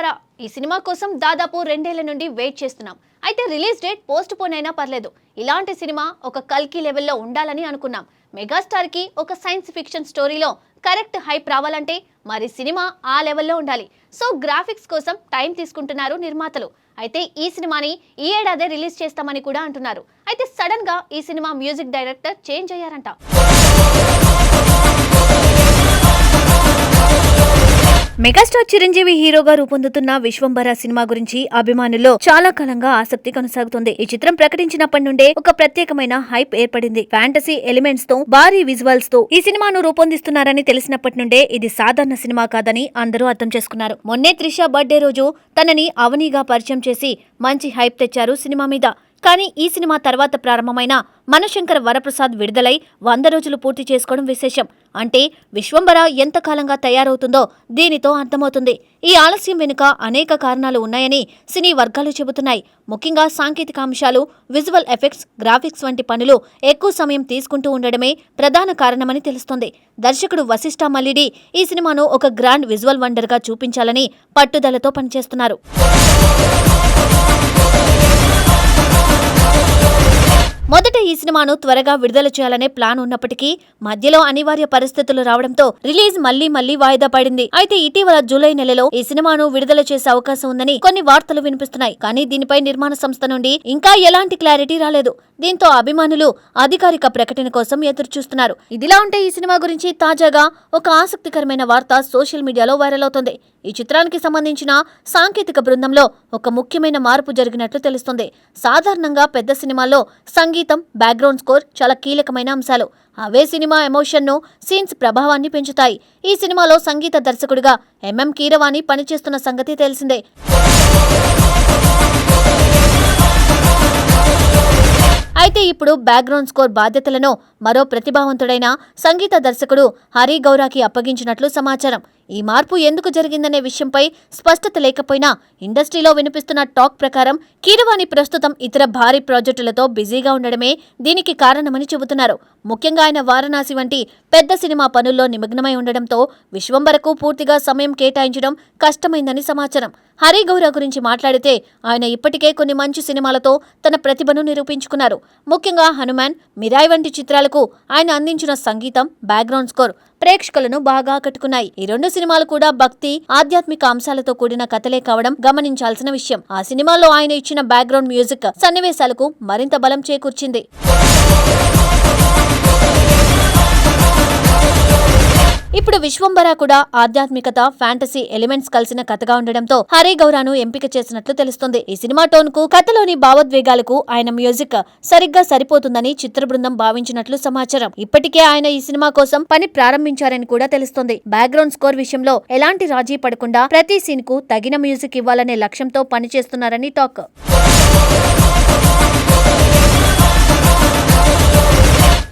విశ్వంబర ఈ సినిమా కోసం దాదాపు 2 ఏళ్ల నుండి వెయిట్ చేస్తున్నాం. అయితే రిలీజ్ డేట్ పోస్ట్ పోన్ అయినా పర్లేదు. ఇలాంటి సినిమా ఒక కల్కి లెవెల్లో ఉండాలని అనుకున్నాం. మెగాస్టార్ కి ఒక సైన్స్ ఫిక్షన్ స్టోరీలో కరెక్ట్ హైప్ రావాలంటే మరి సినిమా ఆ లెవెల్లో ఉండాలి. సో గ్రాఫిక్స్ కోసం టైం తీసుకుంటున్నారు నిర్మాతలు. అయితే ఈ సినిమాని ఈ ఏడాదే రిలీజ్ చేస్తామని కూడా అంటున్నారు. అయితే సడన్ గా ఈ సినిమా మ్యూజిక్ డైరెక్టర్ చేంజ్ అయ్యారంట. మెగాస్టార్ చిరంజీవి హీరోగా రూపొందుతున్న విశ్వంబర సినిమా గురించి అభిమానుల్లో చాలా కాలంగా ఆసక్తి కొనసాగుతుంది. ఈ చిత్రం ప్రకటించినప్పటి నుండే ఒక ప్రత్యేకమైన హైప్ ఏర్పడింది. ఫ్యాంటసీ ఎలిమెంట్స్ తో భారీ విజువల్స్ తో ఈ సినిమాను రూపొందిస్తున్నారని తెలిసినప్పటి నుండే ఇది సాధారణ సినిమా కాదని అందరూ అర్థం చేసుకున్నారు. మొన్నే త్రిష బర్త్డే రోజు తనని అవనీగా పరిచయం చేసి మంచి హైప్ తెచ్చారు సినిమా మీద. కానీ ఈ సినిమా తర్వాత ప్రారంభమైన మనశంకర వరప్రసాద్ విడుదలై 100 రోజులు పూర్తి చేసుకోవడం విశేషం. అంటే విశ్వంబర ఎంతకాలంగా తయారవుతుందో దీనితో అర్థమవుతుంది. ఈ ఆలస్యం వెనుక అనేక కారణాలు ఉన్నాయని సినీ వర్గాలు చెబుతున్నాయి. ముఖ్యంగా సాంకేతిక అంశాలు, విజువల్ ఎఫెక్ట్స్, గ్రాఫిక్స్ వంటి పనులు ఎక్కువ సమయం తీసుకుంటూ ఉండడమే ప్రధాన కారణమని తెలుస్తోంది. దర్శకుడు వశిష్ఠ మల్లిడి ఈ సినిమాను ఒక గ్రాండ్ విజువల్ వండర్ గా చూపించాలని పట్టుదలతో పనిచేస్తున్నారు. మొదట ఈ సినిమాను త్వరగా విడుదల చేయాలనే ప్లాన్ ఉన్నప్పటికీ మధ్యలో అనివార్య పరిస్థితులు రావడంతో రిలీజ్ మళ్లీ వాయిదా పడింది. అయితే ఇటీవల జూలై నెలలో ఈ సినిమాను విడుదల చేసే అవకాశం ఉందని కొన్ని వార్తలు వినిపిస్తున్నాయి. కానీ దీనిపై నిర్మాణ సంస్థ నుండి ఇంకా ఎలాంటి క్లారిటీ రాలేదు. దీంతో అభిమానులు అధికారిక ప్రకటన కోసం ఎదురు చూస్తున్నారు. ఇదిలా ఉంటే ఈ సినిమా గురించి తాజాగా ఒక ఆసక్తికరమైన వార్త సోషల్ మీడియాలో వైరల్ అవుతోంది. ఈ చిత్రానికి సంబంధించిన సాంకేతిక బృందంలో ఒక ముఖ్యమైన మార్పు జరిగినట్లు తెలుస్తుంది. సాధారణంగా పెద్ద సినిమాల్లో సంగీతం, బ్యాక్గ్రౌండ్ స్కోర్ చాలా కీలకమైన అంశాలు. అవే సినిమా ఎమోషన్ను, సీన్స్ ప్రభావాన్ని పెంచుతాయి. ఈ సినిమాలో సంగీత దర్శకుడిగా ఎంఎం కీరవాణి పనిచేస్తున్న సంగతి తెలిసిందే. అయితే ఇప్పుడు బ్యాక్గ్రౌండ్ స్కోర్ బాధ్యతలను మరో ప్రతిభావంతుడైన సంగీత దర్శకుడు హరి గౌరాకి అప్పగించినట్లు సమాచారం. ఈ మార్పు ఎందుకు జరిగిందనే విషయంపై స్పష్టత లేకపోయినా ఇండస్ట్రీలో వినిపిస్తున్న టాక్ ప్రకారం కీరవాణి ప్రస్తుతం ఇతర భారీ ప్రాజెక్టులతో బిజీగా ఉండడమే దీనికి కారణమని చెబుతున్నారు. ముఖ్యంగా ఆయన వారణాసి వంటి పెద్ద సినిమా పనుల్లో నిమగ్నమై ఉండడంతో విశ్వంబరకు పూర్తిగా సమయం కేటాయించడం కష్టమైందని సమాచారం. హరి గౌరా గురించి మాట్లాడితే ఆయన ఇప్పటికే కొన్ని మంచి సినిమాలతో తన ప్రతిభను నిరూపించుకున్నారు. ముఖ్యంగా హనుమాన్, మిరాయ్ వంటి చిత్రాలకు ఆయన అందించిన సంగీతం, బ్యాక్గ్రౌండ్ స్కోర్ ప్రేక్షకులను బాగా ఆకట్టుకున్నాయి. ఈ 2 సినిమాలు కూడా భక్తి, ఆధ్యాత్మిక అంశాలతో కూడిన కథలే కావడం గమనించాల్సిన విషయం. ఆ సినిమాల్లో ఆయన ఇచ్చిన బ్యాక్గ్రౌండ్ మ్యూజిక్ సన్నివేశాలకు మరింత బలం చేకూర్చింది. ఇప్పుడు విశ్వంబర కూడా ఆధ్యాత్మికత, ఫ్యాంటసీ ఎలిమెంట్స్ కలిసిన కథగా ఉండడంతో హరి గౌరాను ఎంపిక చేసినట్లు తెలుస్తుంది. ఈ సినిమా టోన్ కు, కథలోని భావోద్వేగాలకు ఆయన మ్యూజిక్ సరిగ్గా సరిపోతుందని చిత్ర బృందం భావించినట్లు సమాచారం. ఇప్పటికే ఆయన ఈ సినిమా కోసం పని ప్రారంభించారని కూడా తెలుస్తోంది. బ్యాక్గ్రౌండ్ స్కోర్ విషయంలో ఎలాంటి రాజీ పడకుండా ప్రతి సీన్ కు తగిన మ్యూజిక్ ఇవ్వాలనే లక్ష్యంతో పనిచేస్తున్నారని టాక్.